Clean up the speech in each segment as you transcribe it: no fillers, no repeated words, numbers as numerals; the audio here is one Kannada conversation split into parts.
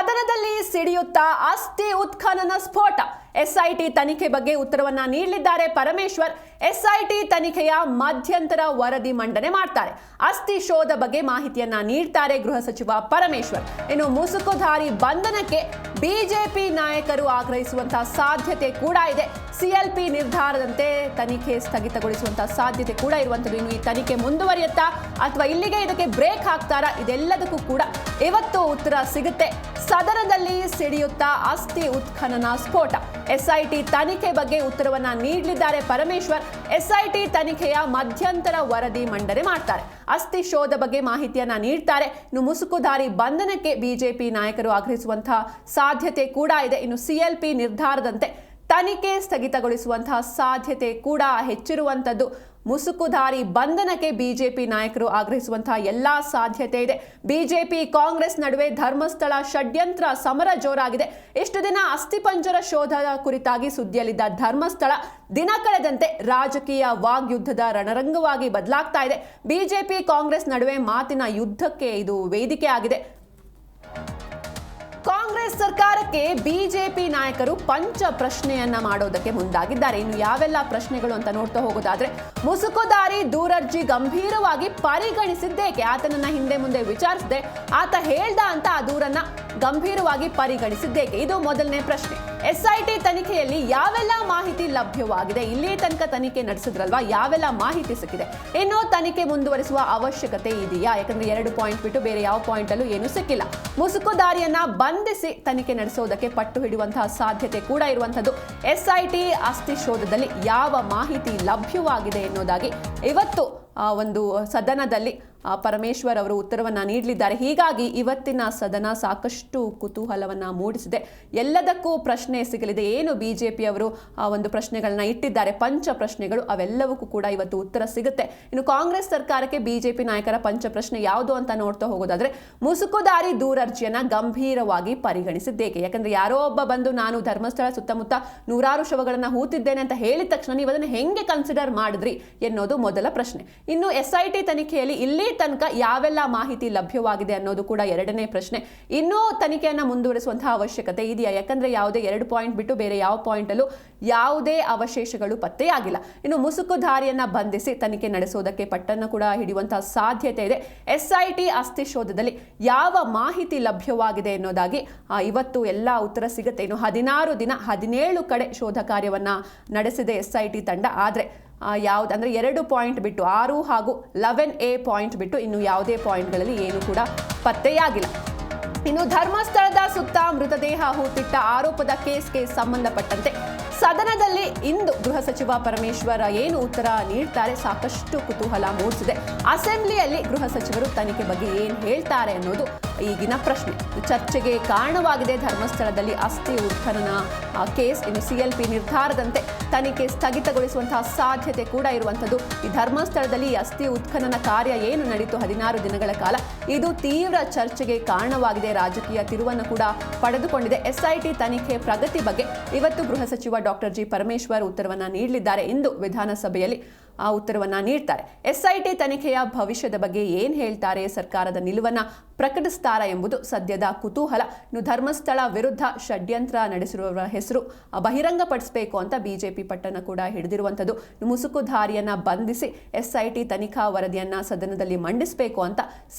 ಸದನದಲ್ಲಿ ಸಿಡಿಯುತ್ತಾ ಅಸ್ಥಿ ಉತ್ಖನನ ಸ್ಫೋಟ. ಎಸ್ಐಟಿ ತನಿಖೆ ಬಗ್ಗೆ ಉತ್ತರವನ್ನ ನೀಡಲಿದ್ದಾರೆ ಪರಮೇಶ್ವರ್. ಎಸ್ಐಟಿ ತನಿಖೆಯ ಮಧ್ಯಂತರ ವರದಿ ಮಂಡನೆ ಮಾಡ್ತಾರೆ. ಅಸ್ಥಿ ಶೋಧ ಬಗ್ಗೆ ಮಾಹಿತಿಯನ್ನ ನೀಡ್ತಾರೆ ಗೃಹ ಸಚಿವ ಪರಮೇಶ್ವರ್. ಇನ್ನು ಮುಸುಕುಧಾರಿ ಬಂಧನಕ್ಕೆ ಬಿಜೆಪಿ ನಾಯಕರು ಆಗ್ರಹಿಸುವಂತಹ ಸಾಧ್ಯತೆ ಕೂಡ ಇದೆ. ಸಿಎಲ್ಪಿ ನಿರ್ಧಾರದಂತೆ ತನಿಖೆ ಸ್ಥಗಿತಗೊಳಿಸುವಂತಹ ಸಾಧ್ಯತೆ ಕೂಡ ಇರುವಂತದ್ದು. ಇನ್ನು ಈ ತನಿಖೆ ಮುಂದುವರಿಯುತ್ತಾ ಅಥವಾ ಇಲ್ಲಿಗೆ ಇದಕ್ಕೆ ಬ್ರೇಕ್ ಹಾಕ್ತಾರಾ, ಇದೆಲ್ಲದಕ್ಕೂ ಕೂಡ ಇವತ್ತು ಉತ್ತರ ಸಿಗುತ್ತೆ. ಸದನದಲ್ಲಿ ಸಿಡಿಯುತ್ತಾ ಅಸ್ಥಿ ಉತ್ಖನನ ಸ್ಫೋಟ. ಎಸ್ಐಟಿ ತನಿಖೆ ಬಗ್ಗೆ ಉತ್ತರವನ್ನ ನೀಡಲಿದ್ದಾರೆ ಪರಮೇಶ್ವರ್. ಎಸ್ಐಟಿ ತನಿಖೆಯ ಮಧ್ಯಂತರ ವರದಿ ಮಂಡನೆ ಮಾಡ್ತಾರೆ. ಅಸ್ಥಿ ಶೋಧ ಬಗ್ಗೆ ಮಾಹಿತಿಯನ್ನ ನೀಡ್ತಾರೆ. ಇನ್ನು ಮುಸುಕುಧಾರಿ ಬಂಧನಕ್ಕೆ ಬಿಜೆಪಿ ನಾಯಕರು ಆಗ್ರಹಿಸುವಂತಹ ಸಾಧ್ಯತೆ ಕೂಡ ಇದೆ. ಇನ್ನು ಸಿಎಲ್ಪಿ ನಿರ್ಧಾರದಂತೆ ತನಿಖೆ ಸ್ಥಗಿತಗೊಳಿಸುವಂತಹ ಸಾಧ್ಯತೆ ಕೂಡ ಹೆಚ್ಚಿರುವಂತದ್ದು. ಮುಸುಕುಧಾರಿ ಬಂಧನಕ್ಕೆ ಬಿಜೆಪಿ ನಾಯಕರು ಆಗ್ರಹಿಸುವಂತಹ ಎಲ್ಲಾ ಸಾಧ್ಯತೆ ಇದೆ. ಬಿಜೆಪಿ ಕಾಂಗ್ರೆಸ್ ನಡುವೆ ಧರ್ಮಸ್ಥಳ ಷಡ್ಯಂತ್ರ ಸಮರ ಜೋರಾಗಿದೆ. ಇಷ್ಟು ದಿನ ಅಸ್ಥಿಪಂಜರ ಶೋಧದ ಕುರಿತಾಗಿ ಸುದ್ದಿಯಲ್ಲಿದ್ದ ಧರ್ಮಸ್ಥಳ ದಿನ ಕಳೆದಂತೆ ರಾಜಕೀಯ ವಾಗ್ಯುದ್ಧದ ರಣರಂಗವಾಗಿ ಬದಲಾಗ್ತಾ ಇದೆ. ಬಿಜೆಪಿ ಕಾಂಗ್ರೆಸ್ ನಡುವೆ ಮಾತಿನ ಯುದ್ಧಕ್ಕೆ ಇದು ವೇದಿಕೆ ಆಗಿದೆ. ಕಾಂಗ್ರೆಸ್ ಸರ್ಕಾರಕ್ಕೆ ಬಿಜೆಪಿ ನಾಯಕರು ಪಂಚ ಪ್ರಶ್ನೆಯನ್ನ ಮಾಡೋದಕ್ಕೆ ಮುಂದಾಗಿದ್ದಾರೆ. ಇನ್ನು ಯಾವೆಲ್ಲ ಪ್ರಶ್ನೆಗಳು ಅಂತ ನೋಡ್ತಾ ಹೋಗೋದಾದ್ರೆ, ಮುಸುಕುಧಾರಿ ದೂರರ್ಜಿ ಗಂಭೀರವಾಗಿ ಪರಿಗಣಿಸಿದ್ದೇಕೆ? ಆತನನ್ನ ಹಿಂದೆ ಮುಂದೆ ವಿಚಾರಿಸದೆ ಆತ ಹೇಳ್ದ ಅಂತ ಆ ದೂರನ್ನ ಗಂಭೀರವಾಗಿ ಪರಿಗಣಿಸಿದ್ದೇಕೆ? ಇದು ಮೊದಲನೇ ಪ್ರಶ್ನೆ. ಎಸ್ಐಟಿ ತನಿಖೆಯಲ್ಲಿ ಯಾವೆಲ್ಲ ಮಾಹಿತಿ ಲಭ್ಯವಾಗಿದೆ? ಇಲ್ಲಿ ತನಕ ತನಿಖೆ ನಡೆಸಿದ್ರಲ್ವಾ, ಯಾವೆಲ್ಲ ಮಾಹಿತಿ ಸಿಕ್ಕಿದೆ? ಇನ್ನೂ ತನಿಖೆ ಮುಂದುವರಿಸುವ ಅವಶ್ಯಕತೆ ಇದೆಯಾ? ಯಾಕಂದ್ರೆ 2 ಪಾಯಿಂಟ್ ಬಿಟ್ಟು ಬೇರೆ ಯಾವ ಪಾಯಿಂಟ್ ಅಲ್ಲೂ ಏನು ಸಿಕ್ಕಿಲ್ಲ. ಮುಸುಕುಧಾರಿಯನ್ನ ಬಂಧಿಸಿ ತನಿಖೆ ನಡೆಸೋದಕ್ಕೆ ಪಟ್ಟು ಹಿಡಿಯುವಂತಹ ಸಾಧ್ಯತೆ ಕೂಡ ಇರುವಂತದ್ದು. ಎಸ್ಐಟಿ ಅಸ್ಥಿ ಶೋಧದಲ್ಲಿ ಯಾವ ಮಾಹಿತಿ ಲಭ್ಯವಾಗಿದೆ ಎನ್ನುವುದಾಗಿ ಇವತ್ತು ಒಂದು ಸದನದಲ್ಲಿ ಪರಮೇಶ್ವರ್ ಅವರು ಉತ್ತರವನ್ನ ನೀಡಲಿದ್ದಾರೆ. ಹೀಗಾಗಿ ಇವತ್ತಿನ ಸದನ ಸಾಕಷ್ಟು ಕುತೂಹಲವನ್ನ ಮೂಡಿಸಿದೆ. ಎಲ್ಲದಕ್ಕೂ ಪ್ರಶ್ನೆ ಸಿಗಲಿದೆ. ಏನು ಬಿಜೆಪಿ ಅವರು ಒಂದು ಪ್ರಶ್ನೆಗಳನ್ನ ಇಟ್ಟಿದ್ದಾರೆ, ಪಂಚ ಪ್ರಶ್ನೆಗಳು, ಅವೆಲ್ಲವಕ್ಕೂ ಕೂಡ ಇವತ್ತು ಉತ್ತರ ಸಿಗುತ್ತೆ. ಇನ್ನು ಕಾಂಗ್ರೆಸ್ ಸರ್ಕಾರಕ್ಕೆ ಬಿಜೆಪಿ ನಾಯಕರ ಪಂಚ ಪ್ರಶ್ನೆ ಯಾವುದು ಅಂತ ನೋಡ್ತಾ ಹೋಗೋದಾದ್ರೆ, ಮುಸುಕುಧಾರಿ ದೂರರ್ಜಿಯನ್ನ ಗಂಭೀರವಾಗಿ ಪರಿಗಣಿಸಿದ್ದೇಕೆ? ಯಾಕಂದ್ರೆ ಯಾರೋ ಒಬ್ಬ ಬಂದು ನಾನು ಧರ್ಮಸ್ಥಳ ಸುತ್ತಮುತ್ತ 100 ಶವಗಳನ್ನ ಹೂತಿದ್ದೇನೆ ಅಂತ ಹೇಳಿದ ತಕ್ಷಣ ನೀವು ಅದನ್ನು ಹೆಂಗೆ ಕನ್ಸಿಡರ್ ಮಾಡಿದ್ರಿ ಎನ್ನೋದು ಮೊದಲ ಪ್ರಶ್ನೆ. ಇನ್ನು ಎಸ್ಐಟಿ ತನಿಖೆಯಲ್ಲಿ ಇಲ್ಲಿ ತನಕ ಯಾವೆಲ್ಲ ಮಾಹಿತಿ ಲಭ್ಯವಾಗಿದೆ ಅನ್ನೋದು ಕೂಡ ಎರಡನೇ ಪ್ರಶ್ನೆ. ಇನ್ನೂ ತನಿಖೆಯನ್ನ ಮುಂದುವರಿಸುವಂತಹ ಅವಶ್ಯಕತೆ ಇದೆಯಾ? ಯಾಕಂದ್ರೆ ಯಾವುದೇ 2 ಪಾಯಿಂಟ್ ಬಿಟ್ಟು ಬೇರೆ ಯಾವ ಪಾಯಿಂಟ್ ಅಲ್ಲೂ ಯಾವುದೇ ಅವಶೇಷಗಳು ಪತ್ತೆಯಾಗಿಲ್ಲ. ಇನ್ನು ಮುಸುಕುಧಾರಿಯನ್ನ ಬಂಧಿಸಿ ತನಿಖೆ ನಡೆಸೋದಕ್ಕೆ ಪಟ್ಟನ್ನು ಕೂಡ ಹಿಡಿಯುವಂತಹ ಸಾಧ್ಯತೆ ಇದೆ. ಎಸ್ಐಟಿ ಅಸ್ಥಿ ಶೋಧದಲ್ಲಿ ಯಾವ ಮಾಹಿತಿ ಲಭ್ಯವಾಗಿದೆ ಎನ್ನುವುದಾಗಿ ಇವತ್ತು ಎಲ್ಲ ಉತ್ತರ ಸಿಗುತ್ತೆ. ಇನ್ನು 16 ದಿನ 17 ಕಡೆ ಶೋಧ ಕಾರ್ಯವನ್ನ ನಡೆಸಿದೆ ಎಸ್ಐಟಿ ತಂಡ. ಆದ್ರೆ ಯಾವುದಂದ್ರೆ 2 ಪಾಯಿಂಟ್ ಬಿಟ್ಟು 6 ಹಾಗೂ 11A ಪಾಯಿಂಟ್ ಬಿಟ್ಟು ಇನ್ನು ಯಾವುದೇ ಪಾಯಿಂಟ್ಗಳಲ್ಲಿ ಏನು ಕೂಡ ಪತ್ತೆಯಾಗಿಲ್ಲ. ಇನ್ನು ಧರ್ಮಸ್ಥಳದ ಸುತ್ತ ಮೃತದೇಹ ಹೂತಿಟ್ಟ ಆರೋಪದ ಕೇಸ್ಗೆ ಸಂಬಂಧಪಟ್ಟಂತೆ ಸದನದಲ್ಲಿ ಇಂದು ಗೃಹ ಸಚಿವ ಪರಮೇಶ್ವರ್ ಏನು ಉತ್ತರ ನೀಡ್ತಾರೆ ಸಾಕಷ್ಟು ಕುತೂಹಲ ಮೂಡಿಸಿದೆ. ಅಸೆಂಬ್ಲಿಯಲ್ಲಿ ಗೃಹ ಸಚಿವರು ತನಿಖೆ ಬಗ್ಗೆ ಏನು ಹೇಳ್ತಾರೆ ಅನ್ನೋದು ಈಗಿನ ಪ್ರಶ್ನೆ. ಚರ್ಚೆಗೆ ಕಾರಣವಾಗಿದೆ ಧರ್ಮಸ್ಥಳದಲ್ಲಿ ಅಸ್ಥಿ ಉತ್ಖನನ ಕೇಸ್. ಇನ್ನು ಸಿಎಲ್ಪಿ ನಿರ್ಧಾರದಂತೆ ತನಿಖೆ ಸ್ಥಗಿತಗೊಳಿಸುವಂತಹ ಸಾಧ್ಯತೆ ಕೂಡ ಇರುವಂಥದ್ದು. ಈ ಧರ್ಮಸ್ಥಳದಲ್ಲಿ ಅಸ್ಥಿ ಉತ್ಖನನ ಕಾರ್ಯ ಏನು ನಡೀತು 16 ದಿನಗಳ ಕಾಲ, ಇದು ತೀವ್ರ ಚರ್ಚೆಗೆ ಕಾರಣವಾಗಿದೆ. ರಾಜಕೀಯ ತಿರುವನ್ನು ಕೂಡ ಪಡೆದುಕೊಂಡಿದೆ. ಎಸ್ಐಟಿ ತನಿಖೆ ಪ್ರಗತಿ ಬಗ್ಗೆ ಇವತ್ತು ಗೃಹ ಸಚಿವ ಡಾಕ್ಟರ್ ಜಿ ಪರಮೇಶ್ವರ್ ಉತ್ತರವನ್ನ ನೀಡಲಿದ್ದಾರೆ. ಇಂದು ವಿಧಾನಸಭೆಯಲ್ಲಿ ಆ ಉತ್ತರವನ್ನ ನೀಡ್ತಾರೆ. ಎಸ್ಐಟಿ ತನಿಖೆಯ ಭವಿಷ್ಯದ ಬಗ್ಗೆ ಏನ್ ಹೇಳ್ತಾರೆ, ಸರ್ಕಾರದ ನಿಲುವನ್ನ ಪ್ರಕಟಿಸ್ತಾರಾ ಎಂಬುದು ಸದ್ಯದ ಕುತೂಹಲ. ಇನ್ನು ಧರ್ಮಸ್ಥಳ ವಿರುದ್ಧ ಷಡ್ಯಂತ್ರ ನಡೆಸಿರುವವರ ಹೆಸರು ಬಹಿರಂಗಪಡಿಸಬೇಕು ಅಂತ ಬಿಜೆಪಿ ಪಟ್ಟಣ ಕೂಡ ಹಿಡಿದಿರುವಂಥದ್ದು. ಮುಸುಕುಧಾರಿಯನ್ನ ಬಂಧಿಸಿ ಎಸ್ಐಟಿ ತನಿಖಾ ವರದಿಯನ್ನ ಸದನದಲ್ಲಿ ಮಂಡಿಸಬೇಕು ಅಂತ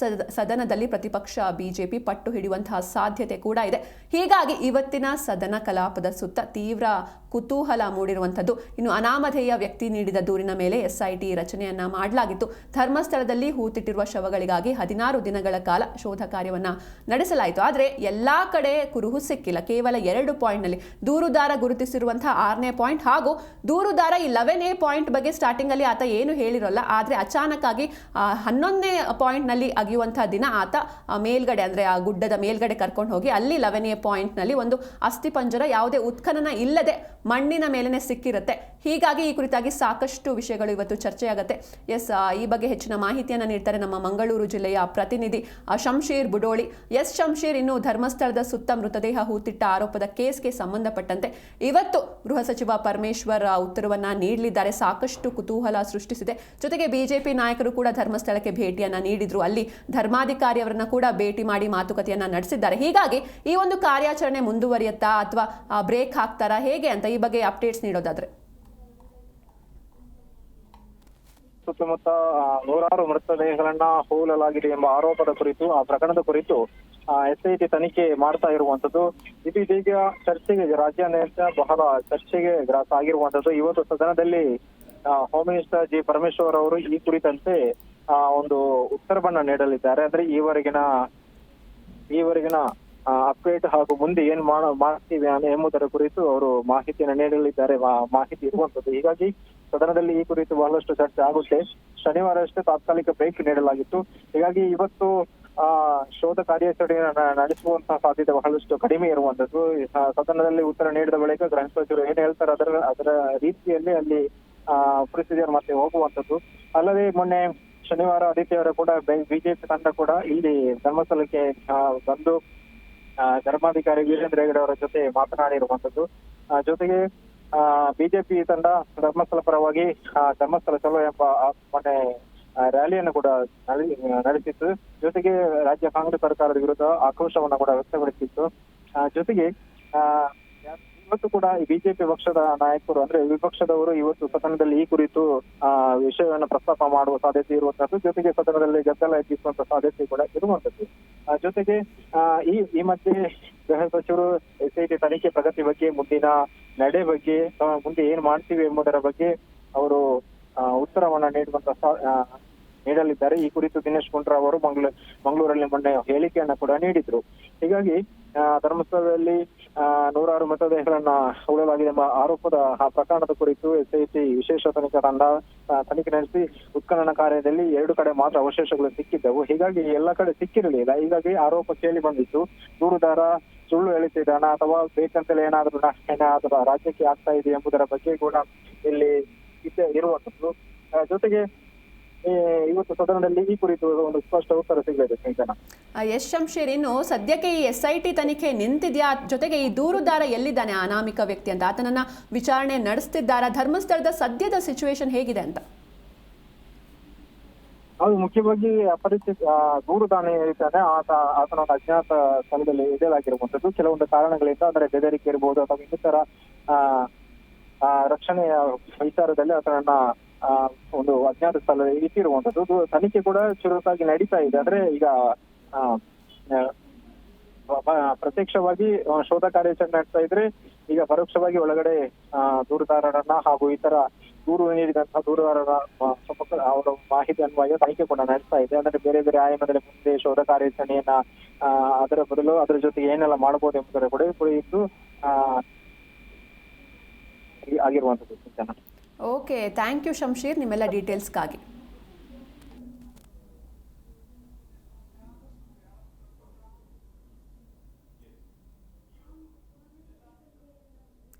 ಸದನದಲ್ಲಿ ಪ್ರತಿಪಕ್ಷ ಬಿಜೆಪಿ ಪಟ್ಟು ಹಿಡಿಯುವಂತಹ ಸಾಧ್ಯತೆ ಕೂಡ ಇದೆ. ಹೀಗಾಗಿ ಇವತ್ತಿನ ಸದನ ಕಲಾಪದ ಸುತ್ತ ತೀವ್ರ ಕುತೂಹಲ ಮೂಡಿರುವಂಥದ್ದು. ಇನ್ನು ಅನಾಮಧೇಯ ವ್ಯಕ್ತಿ ನೀಡಿದ ದೂರಿನ ಮೇಲೆ ಎಸ್ಐಟಿ ರಚನೆಯನ್ನ ಮಾಡಲಾಗಿತ್ತು. ಧರ್ಮಸ್ಥಳದಲ್ಲಿ ಹೂತಿಟ್ಟಿರುವ ಶವಗಳಿಗಾಗಿ 16 ದಿನಗಳ ಕಾಲ ಶೋಧ ಕಾರ್ಯವನ್ನ ನಡೆಸಲಾಯಿತು. ಆದರೆ ಎಲ್ಲಾ ಕಡೆ ಕುರುಹು ಸಿಕ್ಕಿಲ್ಲ. ಕೇವಲ 2 ಪಾಯಿಂಟ್ನಲ್ಲಿ ದೂರುದಾರ ಗುರುತಿಸಿರುವಂತಹ 6ನೇ ಪಾಯಿಂಟ್ ಹಾಗೂ ದೂರುದಾರ ಈ 11A ಪಾಯಿಂಟ್ ಬಗ್ಗೆ ಸ್ಟಾರ್ಟಿಂಗ್ ಅಲ್ಲಿ ಆತ ಏನು ಹೇಳಿರೋಲ್ಲ. ಆದ್ರೆ ಅಚಾನಕ್ ಆಗಿ 11ನೇ ಪಾಯಿಂಟ್ ನಲ್ಲಿ ಅಗಿಯುವಂತಹ ದಿನ ಆತ ಮೇಲ್ಗಡೆ ಅಂದ್ರೆ ಆ ಗುಡ್ಡದ ಮೇಲ್ಗಡೆ ಕರ್ಕೊಂಡು ಹೋಗಿ ಅಲ್ಲಿ 11A ಪಾಯಿಂಟ್ ನಲ್ಲಿ ಒಂದು ಅಸ್ಥಿಪಂಜರ ಯಾವುದೇ ಉತ್ಖನನ ಇಲ್ಲದೆ ಮಣ್ಣಿನ ಮೇಲೆನೆ ಸಿಕ್ಕಿರುತ್ತೆ. ಹೀಗಾಗಿ ಈ ಕುರಿತಾಗಿ ಸಾಕಷ್ಟು ವಿಷಯಗಳು ಇವತ್ತು ಚರ್ಚೆಯಾಗುತ್ತೆ. ಈ ಬಗ್ಗೆ ಹೆಚ್ಚಿನ ಮಾಹಿತಿಯನ್ನು ನೀಡ್ತಾರೆ ನಮ್ಮ ಮಂಗಳೂರು ಜಿಲ್ಲೆಯ ಪ್ರತಿನಿಧಿ ಶಂಶೀರ್ ಬುಡೋಳಿ. ಶಂಶೀರ್, ಇನ್ನು ಧರ್ಮಸ್ಥಳದ ಸುತ್ತ ಮೃತದೇಹ ಹೂತಿಟ್ಟ ಆರೋಪದ ಕೇಸ್ಗೆ ಸಂಬಂಧಪಟ್ಟಂತೆ ಇವತ್ತು ಗೃಹ ಸಚಿವ ಪರಮೇಶ್ವರ್ ಉತ್ತರವನ್ನ ನೀಡಲಿದ್ದಾರೆ. ಸಾಕಷ್ಟು ಕುತೂಹಲ ಸೃಷ್ಟಿಸಿದೆ. ಜೊತೆಗೆ ಬಿಜೆಪಿ ನಾಯಕರು ಕೂಡ ಧರ್ಮಸ್ಥಳಕ್ಕೆ ಭೇಟಿಯನ್ನ ನೀಡಿದ್ರು. ಅಲ್ಲಿ ಧರ್ಮಾಧಿಕಾರಿ ಅವರನ್ನ ಕೂಡ ಭೇಟಿ ಮಾಡಿ ಮಾತುಕತೆಯನ್ನ ನಡೆಸಿದ್ದಾರೆ. ಹೀಗಾಗಿ ಈ ಒಂದು ಕಾರ್ಯಾಚರಣೆ ಮುಂದುವರಿಯುತ್ತಾ ಅಥವಾ ಬ್ರೇಕ್ ಹಾಕ್ತಾರಾ ಹೇಗೆ ಅಂತ ಈ ಬಗ್ಗೆ ಅಪ್ಡೇಟ್ಸ್ ನೀಡೋದಾದ್ರೆ? ಸುತ್ತಮುತ್ತ ನೂರಾರು ಮೃತದೇಹಗಳನ್ನ ಹೂಳಲಾಗಿದೆ ಎಂಬ ಆರೋಪದ ಕುರಿತು, ಆ ಪ್ರಕರಣದ ಕುರಿತು SIT ತನಿಖೆ ಮಾಡ್ತಾ ಇರುವಂತದ್ದು. ಇದು ಇದೀಗ ಚರ್ಚೆಗೆ, ರಾಜ್ಯಾದ್ಯಂತ ಬಹಳ ಚರ್ಚೆಗೆ ಗ್ರಾಸ ಆಗಿರುವಂತದ್ದು. ಇವತ್ತು ಸದನದಲ್ಲಿ ಹೋಮ್ ಮಿನಿಸ್ಟರ್ ಜಿ ಪರಮೇಶ್ವರ್ ಅವರು ಈ ಕುರಿತಂತೆ ಒಂದು ಉತ್ತರವನ್ನ ನೀಡಲಿದ್ದಾರೆ. ಅಂದ್ರೆ ಈವರೆಗಿನ ಅಪ್ಡೇಟ್ ಹಾಗೂ ಮುಂದೆ ಏನ್ ಮಾಡ್ತೀವಿ ಎಂಬುದರ ಕುರಿತು ಅವರು ಮಾಹಿತಿಯನ್ನು ನೀಡಲಿದ್ದಾರೆ, ಮಾಹಿತಿ ಇರುವಂತದ್ದು. ಹೀಗಾಗಿ ಸದನದಲ್ಲಿ ಈ ಕುರಿತು ಬಹಳಷ್ಟು ಚರ್ಚೆ ಆಗುತ್ತೆ. ಶನಿವಾರ ಅಷ್ಟೇ ತಾತ್ಕಾಲಿಕ ಬ್ರೇಕ್ ನೀಡಲಾಗಿತ್ತು. ಹೀಗಾಗಿ ಇವತ್ತು ಶೋಧ ಕಾರ್ಯಾಚರಣೆಯನ್ನು ನಡೆಸುವಂತಹ ಸಾಧ್ಯತೆ ಬಹಳಷ್ಟು ಕಡಿಮೆ ಇರುವಂತದ್ದು. ಸದನದಲ್ಲಿ ಉತ್ತರ ನೀಡಿದ ಬಳಿಕ ಗೃಹ ಸಚಿವರು ಏನ್ ಹೇಳ್ತಾರೆ ಅದರ ರೀತಿಯಲ್ಲಿ ಅಲ್ಲಿ ಪ್ರೊಸೀಜರ್ ಮತ್ತೆ ಹೋಗುವಂತದ್ದು. ಅಲ್ಲದೆ ಮೊನ್ನೆ ಶನಿವಾರ ಆದಿತ್ಯವಾರ ಕೂಡ ಬಿಜೆಪಿ ತಂಡ ಕೂಡ ಇಲ್ಲಿ ಧರ್ಮಸ್ಥಳಕ್ಕೆ ಬಂದು ಧರ್ಮಾಧಿಕಾರಿ ವೀರೇಂದ್ರ ಹೆಗಡೆ ಅವರ ಜೊತೆ ಮಾತನಾಡಿರುವಂತದ್ದು. ಜೊತೆಗೆ ಬಿಜೆಪಿ ತಂಡ ಧರ್ಮಸ್ಥಳ ಪರವಾಗಿ ಧರ್ಮಸ್ಥಳ ಚಲೋ ಎಂಬ ಮೊನ್ನೆ ರ್ಯಾಲಿಯನ್ನು ಕೂಡ ನಡೆಸಿತ್ತು. ಜೊತೆಗೆ ರಾಜ್ಯ ಕಾಂಗ್ರೆಸ್ ಸರ್ಕಾರದ ವಿರುದ್ಧ ಆಕ್ರೋಶವನ್ನ ಕೂಡ ವ್ಯಕ್ತಪಡಿಸಿತ್ತು. ಜೊತೆಗೆ ಇವತ್ತು ಕೂಡ ಈ ಬಿಜೆಪಿ ಪಕ್ಷದ ನಾಯಕರು, ಅಂದ್ರೆ ವಿಪಕ್ಷದವರು ಇವತ್ತು ಸದನದಲ್ಲಿ ಈ ಕುರಿತು ವಿಷಯವನ್ನು ಪ್ರಸ್ತಾಪ ಮಾಡುವ ಸಾಧ್ಯತೆ ಇರುವಂತದ್ದು. ಜೊತೆಗೆ ಸದನದಲ್ಲಿ ಗದ್ದಲ ಎಬ್ಬಿಸುವಂತ ಸಾಧ್ಯತೆ ಕೂಡ ಇರುವಂತದ್ದು. ಜೊತೆಗೆ ಈ ಮಧ್ಯೆ ಗೃಹ ಸಚಿವರು SIT ತನಿಖೆ ಪ್ರಗತಿ ಬಗ್ಗೆ, ಮುಂದಿನ ನಡೆ ಬಗ್ಗೆ, ಮುಂದೆ ಏನ್ ಮಾಡ್ತೀವಿ ಎಂಬುದರ ಬಗ್ಗೆ ಅವರು ಉತ್ತರವನ್ನ ನೀಡಲಿದ್ದಾರೆ. ಈ ಕುರಿತು ದಿನೇಶ್ ಗುಂಡೂರಾವ್ ಅವರು ಮಂಗಳೂರಲ್ಲಿ ಮೊನ್ನೆ ಹೇಳಿಕೆಯನ್ನ ಕೂಡ ನೀಡಿದ್ರು. ಹೀಗಾಗಿ ಧರ್ಮಸ್ಥಳದಲ್ಲಿ ನೂರಾರು ಮೃತದೇಹಗಳನ್ನ ಹೂಳಲಾಗಿದೆ ಎಂಬ ಆರೋಪದ ಆ ಪ್ರಕರಣದ ಕುರಿತು SIT ವಿಶೇಷ ತನಿಖಾ ತಂಡ ತನಿಖೆ ನಡೆಸಿ ಉತ್ಖನನ ಕಾರ್ಯದಲ್ಲಿ 2 ಕಡೆ ಮಾತ್ರ ಅವಶೇಷಗಳು ಸಿಕ್ಕಿದ್ದವು. ಹೀಗಾಗಿ ಎಲ್ಲ ಕಡೆ ಸಿಕ್ಕಿರಲಿಲ್ಲ. ಹೀಗಾಗಿ ಆರೋಪ ಕೇಳಿ ಬಂದಿತ್ತು. ದೂರುದಾರ ಸುಳ್ಳು ಹೇಳುತ್ತಿದ್ದಾನ ಅಥವಾ ಬೇಕಂತಲೇ ಏನಾದ್ರೂ ರಾಜ್ಯಕ್ಕೆ ಆಗ್ತಾ ಇದೆ ಎಂಬುದರ ಬಗ್ಗೆ ಕೂಡ ಇಲ್ಲಿ ಇರುವಂತದ್ದು. ಜೊತೆಗೆ ಇವತ್ತು ಸದನದಲ್ಲಿ ಈ ಕುರಿತು ಒಂದು ಸ್ಪಷ್ಟ ಉತ್ತರ ಸಿಗಲಿದೆ. ಶಂಶೀರ್, ಇನ್ನು ಸದ್ಯಕ್ಕೆ ಈ SIT ತನಿಖೆ ನಿಂತಿದ್ಯಾ? ಜೊತೆಗೆ ಈ ದೂರುದಾರ ಎಲ್ಲಿದ್ದಾನೆ, ಅನಾಮಿಕ ವ್ಯಕ್ತಿ ಅಂತ, ಆತನನ್ನ ವಿಚಾರಣೆ ನಡೆಸ್ತಿದ್ದಾರಾ? ಧರ್ಮಸ್ಥಳದ ಸದ್ಯದ ಸಿಚುವೇಶನ್ ಹೇಗಿದೆ ಅಂತ? ಅದು ಮುಖ್ಯವಾಗಿ ಅಪರಿಚಿತ ದೂರುದಾರ ಇರ್ತಾನೆ, ಆತನ ಒಂದು ಅಜ್ಞಾತ ಸ್ಥಳದಲ್ಲಿ ಇಡಲಾಗಿರುವಂತದ್ದು. ಕೆಲವೊಂದು ಕಾರಣಗಳಿಂದ, ಅಂದ್ರೆ ಬೆದರಿಕೆ ಇರಬಹುದು ಅಥವಾ ಇನ್ನಿತರ ರಕ್ಷಣೆಯ ವಿಚಾರದಲ್ಲಿ ಆತನನ್ನ ಒಂದು ಅಜ್ಞಾತ ಸ್ಥಳದಲ್ಲಿ ಇಟ್ಟಿರುವಂತದ್ದು. ತನಿಖೆ ಕೂಡ ಚುರುಕಾಗಿ ನಡೀತಾ ಇದೆ. ಅಂದ್ರೆ ಈಗ ಪ್ರತ್ಯಕ್ಷವಾಗಿ ಶೋಧ ಕಾರ್ಯಾಚರಣೆ ನಡೆಸ್ತಾ ಇದ್ರೆ, ಈಗ ಪರೋಕ್ಷವಾಗಿ ಒಳಗಡೆ ದೂರುದಾರರನ್ನ ಹಾಗೂ ಇತರ ದೂರು ನೀಡಿದಂತಹ ದೂರುದಾರರ ಅವರ ಮಾಹಿತಿ ಅನ್ವಯ ತನಿಖೆ ಕೂಡ ನಡೆಸ್ತಾ ಇದೆ. ಅಂದ್ರೆ ಬೇರೆ ಬೇರೆ ಆಯಾಮದಲ್ಲಿ ಮುಂದೆ ಶೋಧ ಕಾರ್ಯಾಚರಣೆಯನ್ನ ಅದರ ಬದಲು ಅದರ ಜೊತೆಗೆ ಏನೆಲ್ಲ ಮಾಡಬಹುದು ಎಂಬುದರ ಕೂಡ ಕುರಿತು ಆಗಿರುವಂತದ್ದು. ಓಕೆ, ಥ್ಯಾಂಕ್ ಯು ಶಂಶೀರ್ ನಿಮ್ಮೆಲ್ಲ ಡೀಟೇಲ್ಸ್ಗಾಗಿ.